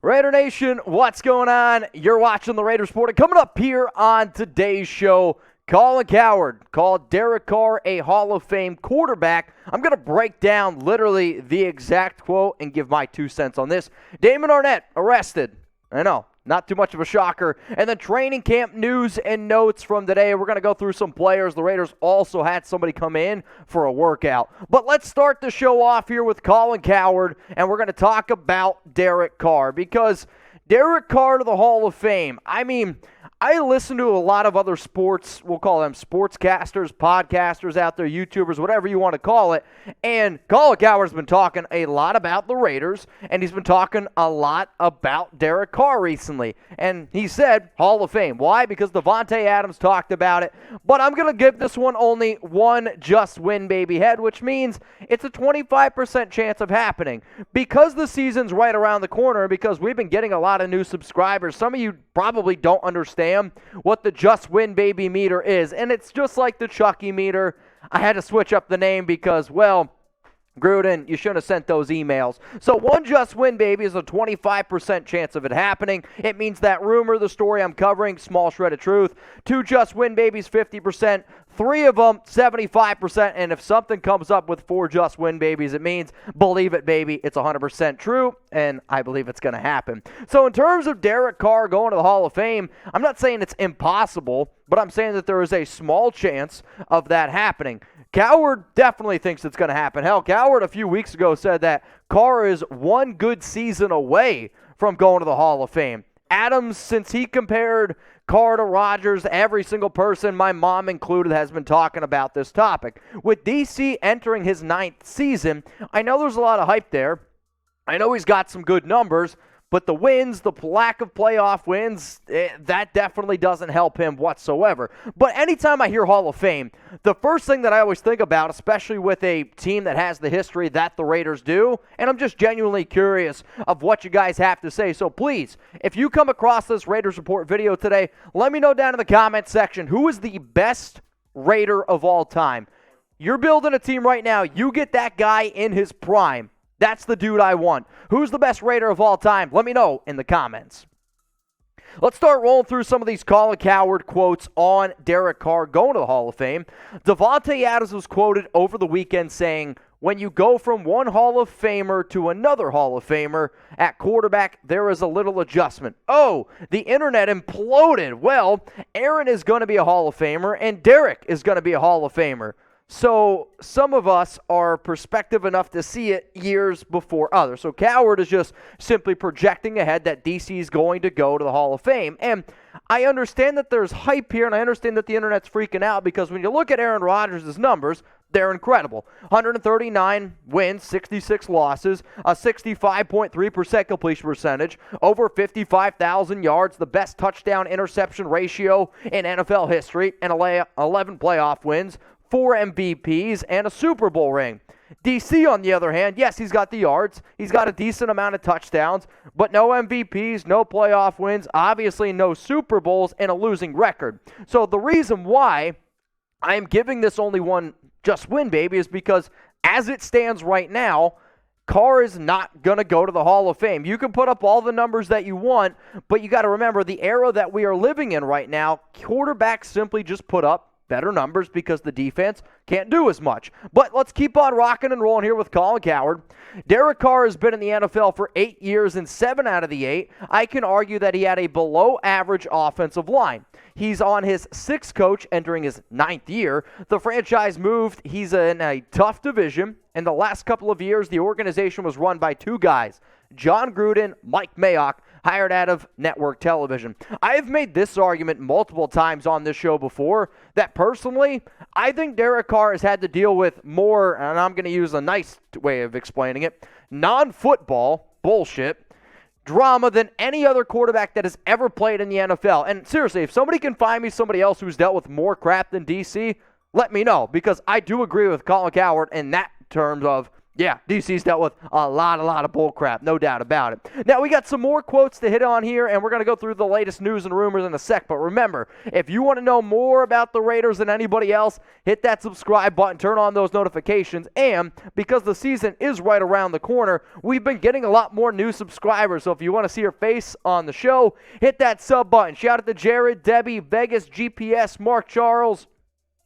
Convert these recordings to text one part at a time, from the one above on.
Raider Nation, what's going on? You're watching the Raiders Report. Coming up here on today's show, Colin Cowherd called Derek Carr a Hall of Fame quarterback. I'm going to break down literally the exact quote and give my 2 cents on this. Damon Arnette arrested. I know, not too much of a shocker. And then training camp news and notes from today. We're going to go through some players. The Raiders also had somebody come in for a workout. But let's start the show off here with Colin Cowherd, and we're going to talk about Derek Carr, because Derek Carr to the Hall of Fame. I mean, I listen to a lot of other sports, we'll call them sportscasters, podcasters out there, YouTubers, whatever you want to call it, and Colin Cowherd's been talking a lot about the Raiders, and he's been talking a lot about Derek Carr recently, and he said Hall of Fame. Why? Because Davante Adams talked about it, but I'm going to give this one only one just win, baby head, which means it's a 25% chance of happening. Because the season's right around the corner, because we've been getting a lot of new subscribers, some of you probably don't understand what the just win baby meter is, and it's just like the Chucky meter. I had to switch up the name because, well, Gruden, you shouldn't have sent those emails. So one just win baby is a 25% chance of it happening. It means that rumor, the story I'm covering, small shred of truth. 2 just win babies, 50%. 3 of them, 75%. And if something comes up with 4 just win babies, it means, believe it, baby, it's 100% true, and I believe it's going to happen. So in terms of Derek Carr going to the Hall of Fame, I'm not saying it's impossible, but I'm saying that there is a small chance of that happening. Cowherd definitely thinks it's going to happen. Hell, Cowherd a few weeks ago said that Carr is one good season away from going to the Hall of Fame. Adams, since he compared Carr to Rodgers, every single person, my mom included, has been talking about this topic. With DC entering his 9th season, I know there's a lot of hype there. I know he's got some good numbers, but the wins, the lack of playoff wins, that definitely doesn't help him whatsoever. But anytime I hear Hall of Fame, the first thing that I always think about, especially with a team that has the history that the Raiders do, and I'm just genuinely curious of what you guys have to say. So please, if you come across this Raiders Report video today, let me know down in the comment section who is the best Raider of all time. You're building a team right now. You get that guy in his prime. That's the dude I want. Who's the best Raider of all time? Let me know in the comments. Let's start rolling through some of these Colin Cowherd quotes on Derek Carr going to the Hall of Fame. Davante Adams was quoted over the weekend saying, "When you go from one Hall of Famer to another Hall of Famer at quarterback, there is a little adjustment." Oh, the internet imploded. Well, Aaron is going to be a Hall of Famer, and Derek is going to be a Hall of Famer. So some of us are perspective enough to see it years before others. So Cowherd is just simply projecting ahead that DC is going to go to the Hall of Fame. And I understand that there's hype here, and I understand that the internet's freaking out, because when you look at Aaron Rodgers' numbers, they're incredible. 139 wins, 66 losses, a 65.3% completion percentage, over 55,000 yards, the best touchdown-interception ratio in NFL history, and 11 playoff wins, 4 MVPs, and a Super Bowl ring. DC, on the other hand, yes, he's got the yards. He's got a decent amount of touchdowns, but no MVPs, no playoff wins, obviously no Super Bowls, and a losing record. So the reason why I am giving this only one just win, baby, is because as it stands right now, Carr is not going to go to the Hall of Fame. You can put up all the numbers that you want, but you got to remember the era that we are living in right now, quarterbacks simply just put up better numbers because the defense can't do as much. But let's keep on rocking and rolling here with Colin Cowherd. Derek Carr has been in the NFL for 8 years, and 7 out of the 8, I can argue that he had a below-average offensive line. He's on his 6th coach entering his 9th year. The franchise moved. He's in a tough division. In the last couple of years, the organization was run by 2 guys, John Gruden, Mike Mayock, hired out of network television. I have made this argument multiple times on this show before, that personally, I think Derek Carr has had to deal with more, and I'm going to use a nice way of explaining it, non-football bullshit drama than any other quarterback that has ever played in the NFL. And seriously, if somebody can find me somebody else who's dealt with more crap than DC, let me know, because I do agree with Colin Cowherd in that terms of Yeah, DC's dealt with a lot of bull crap, no doubt about it. Now, we got some more quotes to hit on here, and we're going to go through the latest news and rumors in a sec. But remember, if you want to know more about the Raiders than anybody else, hit that subscribe button, turn on those notifications, and because the season is right around the corner, we've been getting a lot more new subscribers. So if you want to see your face on the show, hit that sub button. Shout out to Jared, Debbie, Vegas, GPS, Mark Charles,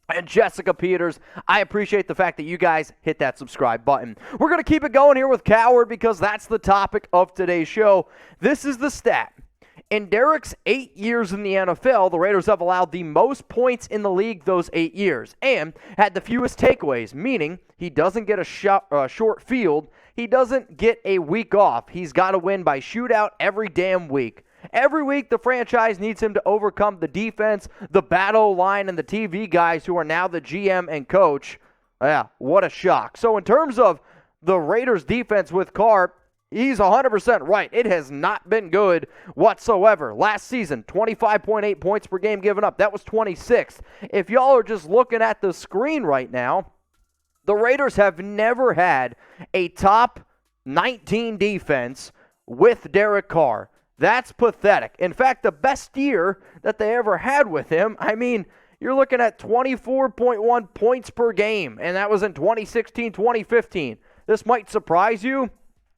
and Jessica Peters. I appreciate the fact that you guys hit that subscribe button. We're going to keep it going here with Cowherd because that's the topic of today's show. This is the stat. In Derek's 8 years in the NFL, the Raiders have allowed the most points in the league those 8 years and had the fewest takeaways, meaning he doesn't get a short field. He doesn't get a week off. He's got to win by shootout every damn week. Every week, the franchise needs him to overcome the defense, the battle line, and the TV guys who are now the GM and coach. Yeah, what a shock. So in terms of the Raiders' defense with Carr, he's 100% right. It has not been good whatsoever. Last season, 25.8 points per game given up. That was 26th. If y'all are just looking at the screen right now, the Raiders have never had a top 19 defense with Derek Carr. That's pathetic. In fact, the best year that they ever had with him, I mean, you're looking at 24.1 points per game, and that was in 2016, 2015. This might surprise you.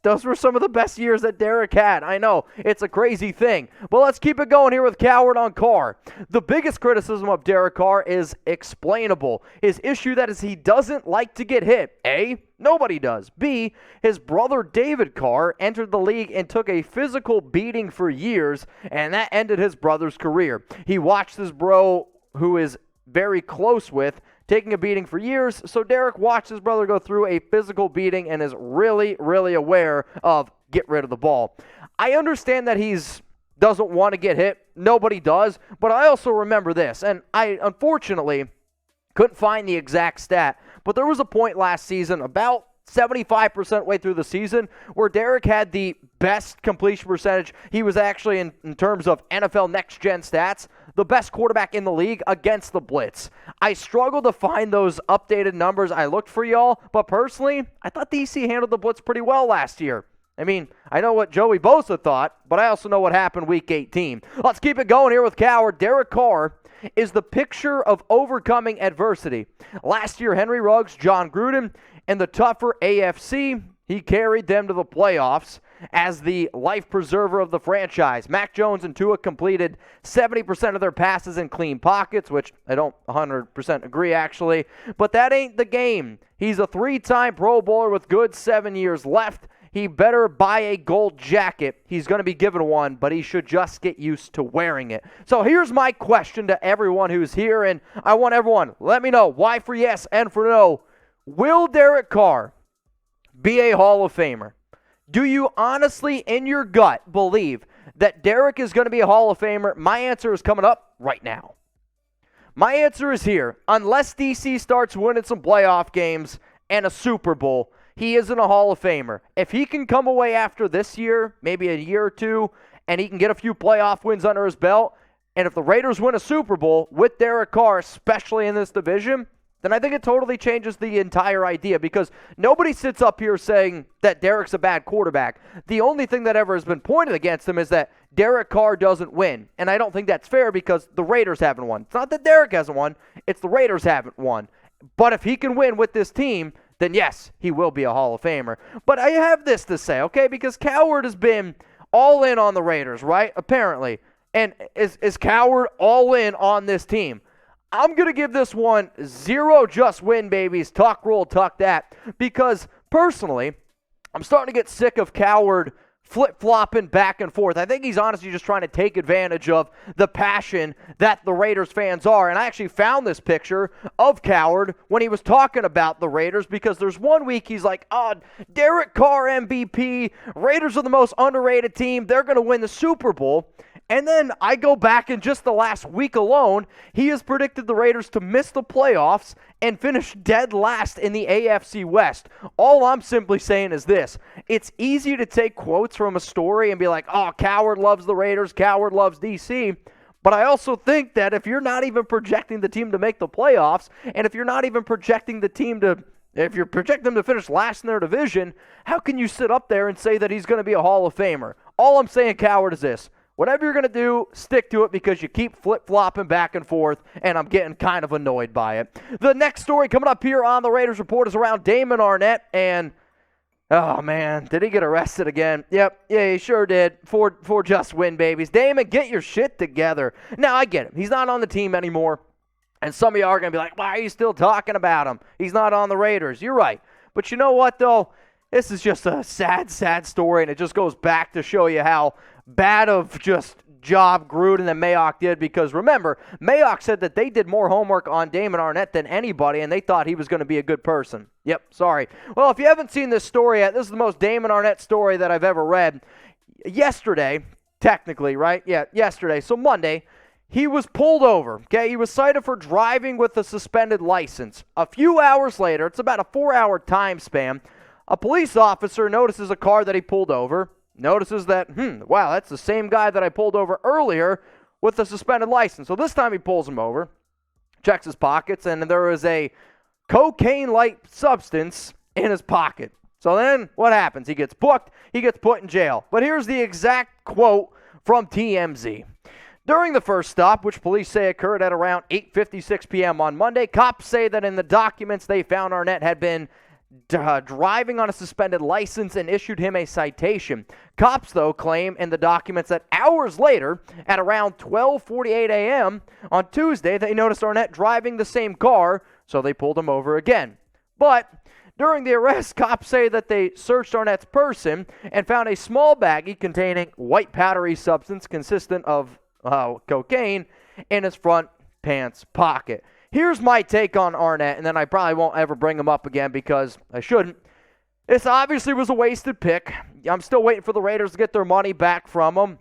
Those were some of the best years that Derek had. I know, it's a crazy thing. But let's keep it going here with Cowherd on Carr. The biggest criticism of Derek Carr is explainable. His issue that is he doesn't like to get hit. A, nobody does. B, his brother David Carr entered the league and took a physical beating for years, and that ended his brother's career. He watched his bro, who is very close with, taking a beating for years, so Derek watched his brother go through a physical beating and is really, really aware of get rid of the ball. I understand that he's doesn't want to get hit. Nobody does, but I also remember this, and I unfortunately couldn't find the exact stat, but there was a point last season, about 75% way through the season, where Derek had the best completion percentage. He was actually, in terms of NFL next-gen stats, the best quarterback in the league against the blitz. I struggled to find those updated numbers. I looked for y'all, but personally, I thought DC handled the blitz pretty well last year. I mean, I know what Joey Bosa thought, but I also know what happened week 18. Let's keep it going here with Cowherd. Derek Carr is the picture of overcoming adversity. Last year, Henry Ruggs, John Gruden, and the tougher AFC, he carried them to the playoffs as the life preserver of the franchise. Mac Jones and Tua completed 70% of their passes in clean pockets, which I don't 100% agree, actually. But that ain't the game. He's a 3-time Pro Bowler with good 7 years left. He better buy a gold jacket. He's going to be given one, but he should just get used to wearing it. So here's my question to everyone who's here, and I want everyone, let me know why for yes and for no. Will Derek Carr be a Hall of Famer? Do you honestly, in your gut, believe that Derek is going to be a Hall of Famer? My answer is coming up right now. My answer is here. Unless DC starts winning some playoff games and a Super Bowl, he isn't a Hall of Famer. If he can come away after this year, maybe a year or two, and he can get a few playoff wins under his belt, and if the Raiders win a Super Bowl with Derek Carr, especially in this division, then I think it totally changes the entire idea, because nobody sits up here saying that Derek's a bad quarterback. The only thing that ever has been pointed against him is that Derek Carr doesn't win, and I don't think that's fair because the Raiders haven't won. It's not that Derek hasn't won, it's the Raiders haven't won. But if he can win with this team, then yes, he will be a Hall of Famer. But I have this to say, okay, because Cowherd has been all in on the Raiders, right? Apparently. And is Cowherd all in on this team? I'm going to give this one 0 just win, babies. Tuck, roll, tuck that. Because, personally, I'm starting to get sick of Cowherd flip-flopping back and forth. I think he's honestly just trying to take advantage of the passion that the Raiders fans are. And I actually found this picture of Cowherd when he was talking about the Raiders, because there's one week he's like, oh, Derek Carr MVP, Raiders are the most underrated team, they're going to win the Super Bowl. And then I go back in just the last week alone, he has predicted the Raiders to miss the playoffs and finish dead last in the AFC West. All I'm simply saying is this. It's easy to take quotes from a story and be like, oh, Cowherd loves the Raiders, Cowherd loves DC. But I also think that if you're not even projecting the team to make the playoffs, and if you're not even projecting the team to If you're projecting him to finish last in their division, how can you sit up there and say that he's going to be a Hall of Famer? All I'm saying, Cowherd, is this. Whatever you're going to do, stick to it because you keep flip-flopping back and forth, and I'm getting kind of annoyed by it. The next story coming up here on the Raiders Report is around Damon Arnett, and oh, man, did he get arrested again? Yep, yeah, he sure did, for just win babies. Damon, get your shit together. Now, I get him. He's not on the team anymore, and some of you are going to be like, why are you still talking about him? He's not on the Raiders. You're right. But you know what, though? This is just a sad, sad story, and it just goes back to show you how bad of just job Gruden and Mayock did, because remember, Mayock said that they did more homework on Damon Arnett than anybody, and they thought he was going to be a good person. Yep, sorry. Well, if you haven't seen this story yet, this is the most Damon Arnett story that I've ever read. Yesterday, technically, right? Yeah, yesterday, so Monday, he was pulled over, okay? He was cited for driving with a suspended license. A few hours later, it's about a 4-hour time span, a police officer notices a car that he pulled over, notices that, wow, that's the same guy that I pulled over earlier with the suspended license. So this time he pulls him over, checks his pockets, and there is a cocaine-like substance in his pocket. So then what happens? He gets booked, he gets put in jail. But here's the exact quote from TMZ. During the first stop, which police say occurred at around 8:56 p.m. on Monday, cops say that in the documents they found Arnett had been driving on a suspended license and issued him a citation. Cops, though, claim in the documents that hours later, at around 12:48 a.m. on Tuesday, they noticed Arnett driving the same car, so they pulled him over again. But during the arrest, cops say that they searched Arnett's person and found a small baggie containing white powdery substance consistent of cocaine in his front pants pocket. Here's my take on Arnett, and then I probably won't ever bring him up again because I shouldn't. This obviously was a wasted pick. I'm still waiting for the Raiders to get their money back from him.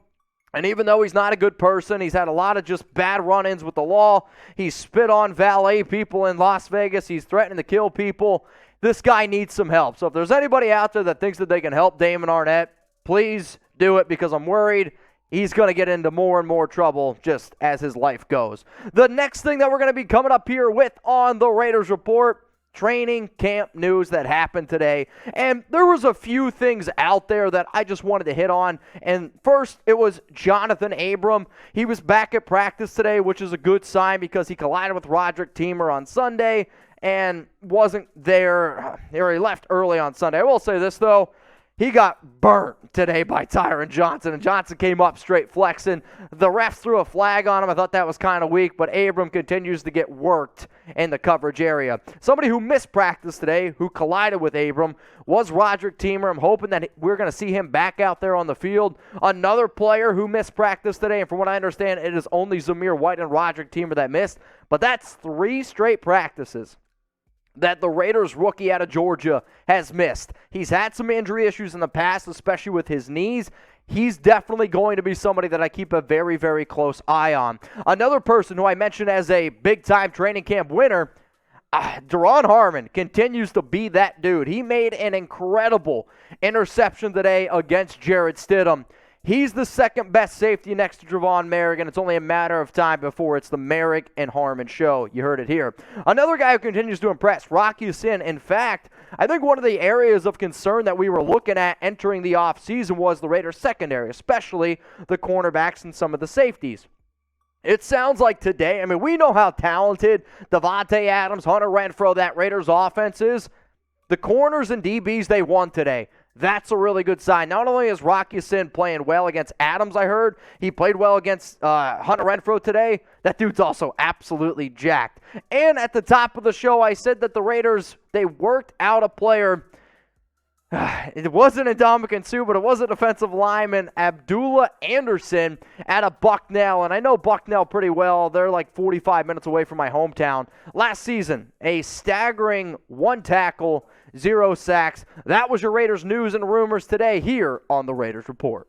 And even though he's not a good person, he's had a lot of just bad run-ins with the law. He's spit on valet people in Las Vegas. He's threatening to kill people. This guy needs some help. So if there's anybody out there that thinks that they can help Damon Arnett, please do it, because I'm worried he's going to get into more and more trouble just as his life goes. The next thing that we're going to be coming up here with on the Raiders Report, training camp news that happened today. And there was a few things out there that I just wanted to hit on. And first, it was Johnathan Abram. He was back at practice today, which is a good sign because he collided with Roderic Teamer on Sunday and wasn't there, or he left early on Sunday. I will say this, though. He got burnt today by Tyron Johnson, and Johnson came up straight flexing. The refs threw a flag on him. I thought that was kind of weak, but Abram continues to get worked in the coverage area. Somebody who missed practice today, who collided with Abram, was Roderic Teamer. I'm hoping that we're going to see him back out there on the field. Another player who missed practice today, and from what I understand, it is only Zamir White and Roderic Teamer that missed, but that's 3 straight practices that the Raiders rookie out of Georgia has missed. He's had some injury issues in the past, especially with his knees. He's definitely going to be somebody that I keep a very, very close eye on. Another person who I mentioned as a big-time training camp winner, Duron Harmon continues to be that dude. He made an incredible interception today against Jarrett Stidham. He's the second best safety next to Javon Merrick, and it's only a matter of time before it's the Merrick and Harmon show. You heard it here. Another guy who continues to impress, Rock Ya-Sin. In fact, I think one of the areas of concern that we were looking at entering the offseason was the Raiders' secondary, especially the cornerbacks and some of the safeties. It sounds like today, I mean, we know how talented Davante Adams, Hunter Renfrow, that Raiders offense is. The corners and DBs they won today. That's a really good sign. Not only is Rock Ya-Sin playing well against Adams, I heard, he played well against Hunter Renfrow today. That dude's also absolutely jacked. And at the top of the show, I said that the Raiders, they worked out a player. It wasn't a Ndamukong Suh, but it was a defensive lineman, Abdullah Anderson, out of Bucknell. And I know Bucknell pretty well. They're like 45 minutes away from my hometown. Last season, a staggering 1 tackle, 0 sacks. That was your Raiders news and rumors today here on the Raiders Report.